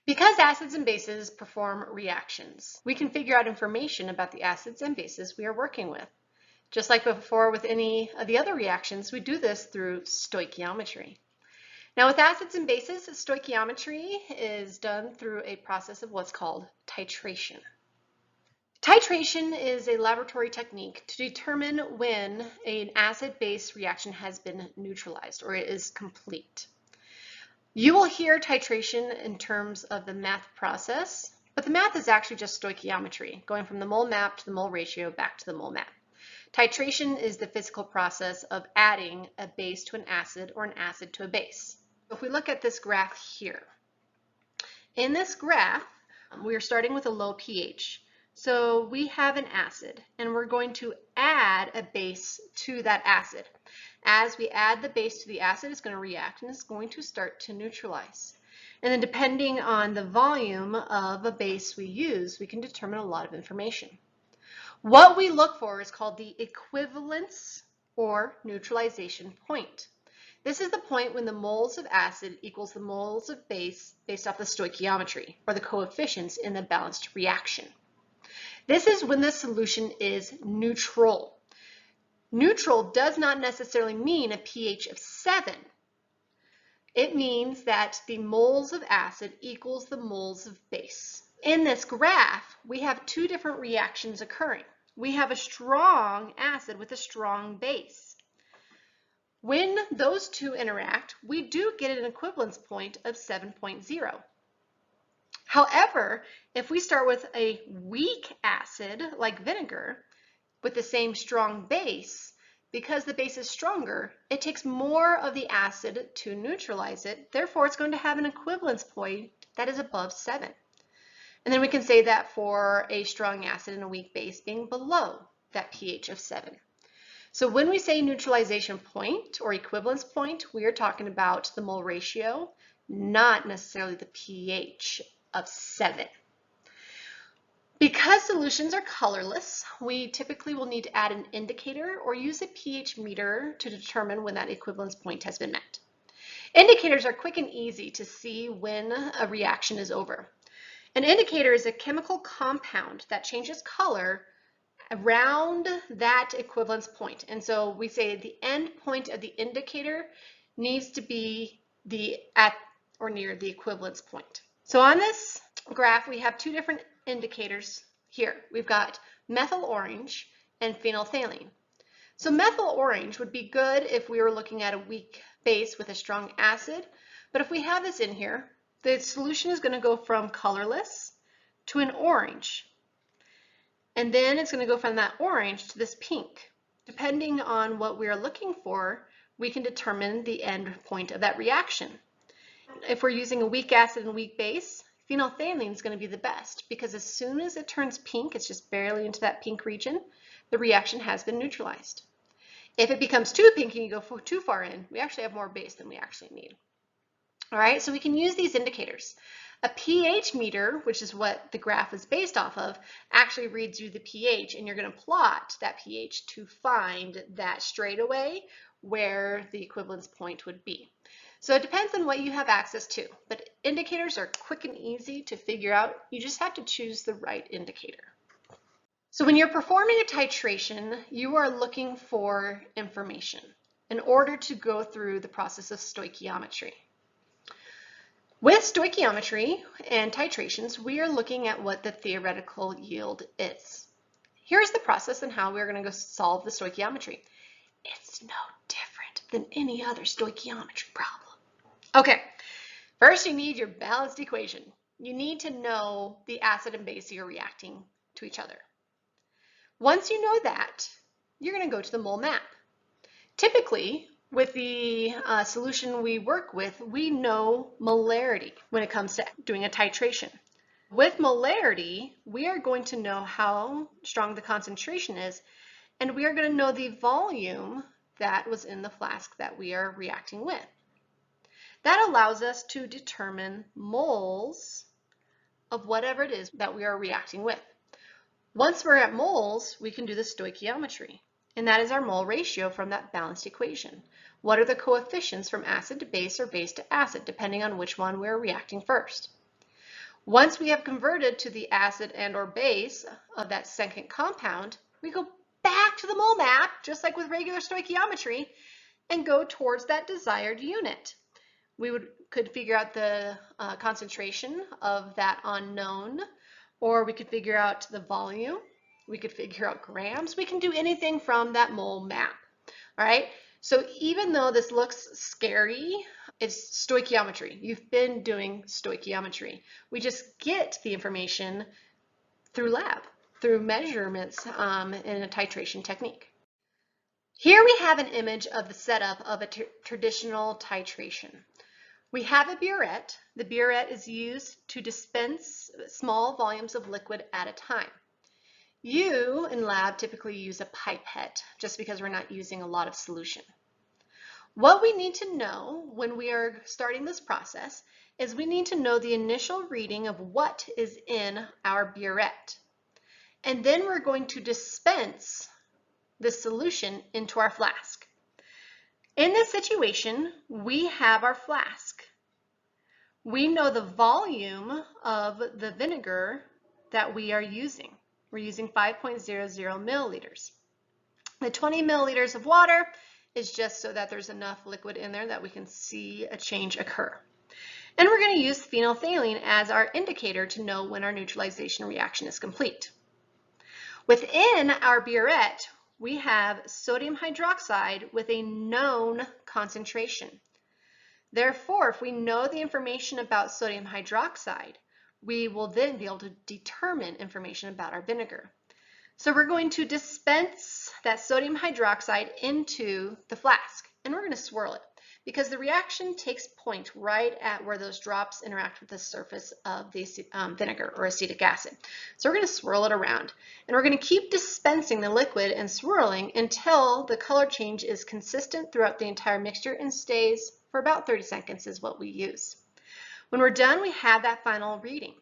Because acids and bases perform reactions, we can figure out information about the acids and bases we are working with. Just like before with any of the other reactions, we do this through stoichiometry. Now with acids and bases, stoichiometry is done through a process of what's called titration. Titration is a laboratory technique to determine when an acid-base reaction has been neutralized or it is complete. You will hear titration in terms of the math process, but the math is actually just stoichiometry, going from the mole map to the mole ratio back to the mole map. Titration is the physical process of adding a base to an acid or an acid to a base. If we look at this graph here, in this graph, we are starting with a low pH. So we have an acid, and we're going to add a base to that acid. As we add the base to the acid, it's going to react and it's going to start to neutralize. And then depending on the volume of a base we use, we can determine a lot of information. What we look for is called the equivalence or neutralization point. This is the point when the moles of acid equals the moles of base based off the stoichiometry, or the coefficients in the balanced reaction. This is when the solution is neutral. Neutral does not necessarily mean a pH of 7. It means that the moles of acid equals the moles of base. In this graph, we have two different reactions occurring. We have a strong acid with a strong base. When those two interact, we do get an equivalence point of 7.0. However, if we start with a weak acid like vinegar with the same strong base, because the base is stronger, it takes more of the acid to neutralize it. Therefore, it's going to have an equivalence point that is above 7. And then we can say that for a strong acid and a weak base being below that pH of 7. So when we say neutralization point or equivalence point, we are talking about the mole ratio, not necessarily the pH of 7. Because solutions are colorless, we typically will need to add an indicator or use a pH meter to determine when that equivalence point has been met. Indicators are quick and easy to see when a reaction is over. An indicator is a chemical compound that changes color around that equivalence point. And so we say the end point of the indicator needs to be at or near the equivalence point. So on this graph, we have two different indicators here. We've got methyl orange and phenolphthalein. So methyl orange would be good if we were looking at a weak base with a strong acid, but if we have this in here, the solution is going to go from colorless to an orange. And then it's going to go from that orange to this pink. Depending on what we are looking for, we can determine the end point of that reaction. If we're using a weak acid and weak base, phenolphthalein is going to be the best because as soon as it turns pink, it's just barely into that pink region, the reaction has been neutralized. If it becomes too pink and you go too far in, we actually have more base than we actually need. All right, so we can use these indicators. A pH meter, which is what the graph is based off of, actually reads you the pH, and you're going to plot that pH to find that straightaway where the equivalence point would be. So it depends on what you have access to, but indicators are quick and easy to figure out. You just have to choose the right indicator. So when you're performing a titration, you are looking for information in order to go through the process of stoichiometry. With stoichiometry and titrations, we are looking at what the theoretical yield is. Here's the process and how we're going to go solve the stoichiometry. It's no different than any other stoichiometry problem. Okay, first you need your balanced equation. You need to know the acid and base you're reacting to each other. Once you know that, you're going to go to the mole map. Typically, with the solution we work with, we know molarity when it comes to doing a titration. With molarity, we are going to know how strong the concentration is, and we are going to know the volume that was in the flask that we are reacting with. That allows us to determine moles of whatever it is that we are reacting with. Once we're at moles, we can do the stoichiometry, and that is our mole ratio from that balanced equation. What are the coefficients from acid to base or base to acid, depending on which one we're reacting first? Once we have converted to the acid and or base of that second compound, we go back to the mole map, just like with regular stoichiometry, and go towards that desired unit. We could figure out the concentration of that unknown, or we could figure out the volume. We could figure out grams. We can do anything from that mole map. All right. So even though this looks scary, it's stoichiometry. You've been doing stoichiometry. We just get the information through lab, through measurements in a titration technique. Here we have an image of the setup of a traditional titration. We have a burette. The burette is used to dispense small volumes of liquid at a time. You in lab typically use a pipette just because we're not using a lot of solution. What we need to know when we are starting this process is we need to know the initial reading of what is in our burette. And then we're going to dispense this solution into our flask. In this situation, we have our flask. We know the volume of the vinegar that we are using. We're using 5.00 milliliters. The 20 milliliters of water is just so that there's enough liquid in there that we can see a change occur. And we're going to use phenolphthalein as our indicator to know when our neutralization reaction is complete. Within our burette, we have sodium hydroxide with a known concentration. Therefore, if we know the information about sodium hydroxide, we will then be able to determine information about our vinegar. So we're going to dispense that sodium hydroxide into the flask, and we're going to swirl it because the reaction takes point right at where those drops interact with the surface of the vinegar or acetic acid. So we're going to swirl it around, and we're going to keep dispensing the liquid and swirling until the color change is consistent throughout the entire mixture and stays for about 30 seconds is what we use. When we're done, we have that final reading.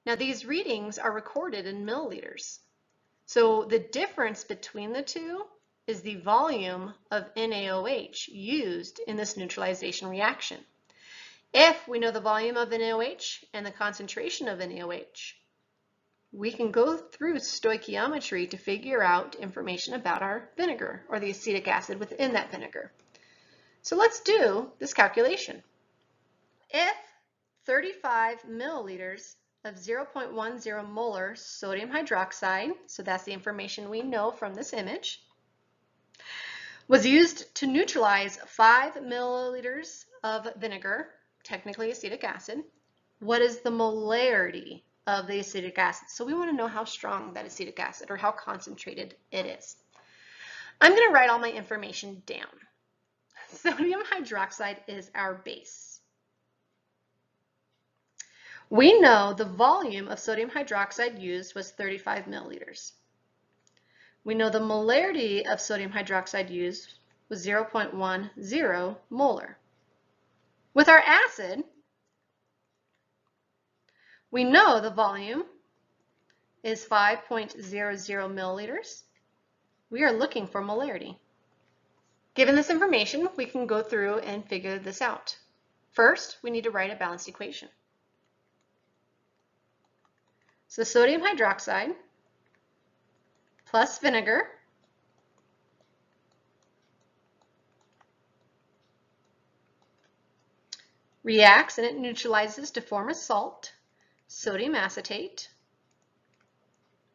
Now these readings are recorded in milliliters. So the difference between the two is the volume of NaOH used in this neutralization reaction. If we know the volume of NaOH and the concentration of NaOH, we can go through stoichiometry to figure out information about our vinegar or the acetic acid within that vinegar. So let's do this calculation. If 35 milliliters of 0.10 molar sodium hydroxide, so that's the information we know from this image, was used to neutralize 5 milliliters of vinegar, technically acetic acid, what is the molarity of the acetic acid? So we want to know how strong that acetic acid or how concentrated it is. I'm going to write all my information down. Sodium hydroxide is our base. We know the volume of sodium hydroxide used was 35 milliliters. We know the molarity of sodium hydroxide used was 0.10 molar. With our acid, we know the volume is 5.00 milliliters. We are looking for molarity. Given this information, we can go through and figure this out. First, we need to write a balanced equation. So sodium hydroxide plus vinegar reacts and it neutralizes to form a salt, sodium acetate.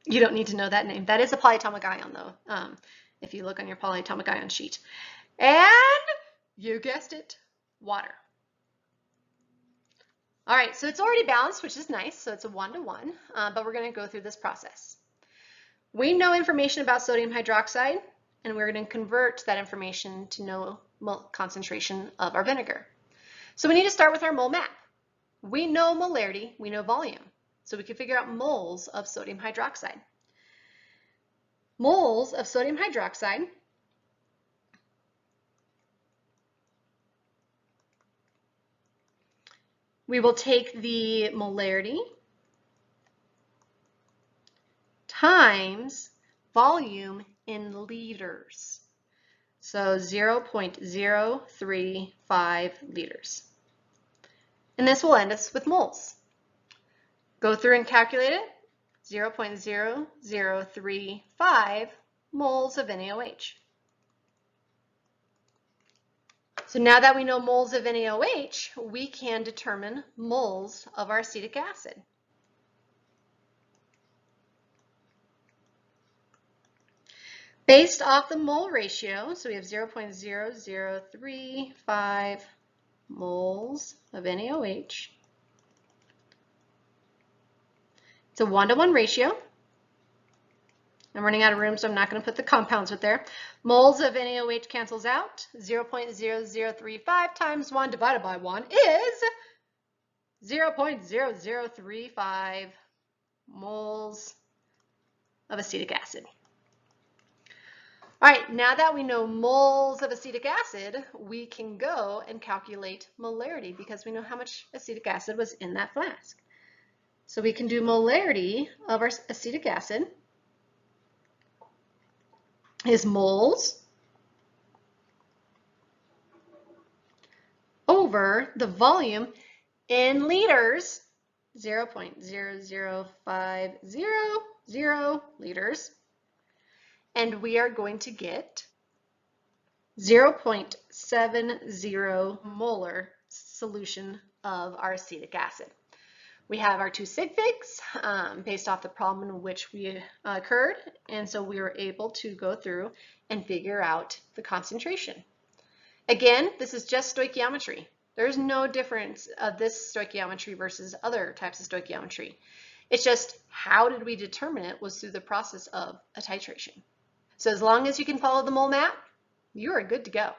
You don't need to know that name. That is a polyatomic ion though, if you look on your polyatomic ion sheet. And you guessed it, water. All right, so it's already balanced, which is nice. So it's a 1-to-1, but we're going to go through this process. We know information about sodium hydroxide, and we're going to convert that information to know concentration of our vinegar. So we need to start with our mole map. We know molarity, we know volume, so we can figure out moles of sodium hydroxide. Moles of sodium hydroxide we will take the molarity times volume in liters. So 0.035 liters. And this will end us with moles. Go through and calculate it. 0.0035 moles of NaOH. So now that we know moles of NaOH, we can determine moles of our acetic acid. Based off the mole ratio, so we have 0.0035 moles of NaOH. It's a 1-to-1 ratio. I'm running out of room, so I'm not going to put the compounds with there. Moles of NaOH cancels out. 0.0035 times 1 divided by 1 is 0.0035 moles of acetic acid. All right, now that we know moles of acetic acid, we can go and calculate molarity because we know how much acetic acid was in that flask. So we can do molarity of our acetic acid is moles over the volume in liters, 0.00500 liters. And we are going to get 0.70 molar solution of our acetic acid. We have our two sig figs based off the problem in which we occurred, and so we were able to go through and figure out the concentration. Again, this is just stoichiometry. There's no difference of this stoichiometry versus other types of stoichiometry. It's just how did we determine it was through the process of a titration. So as long as you can follow the mole map, you are good to go.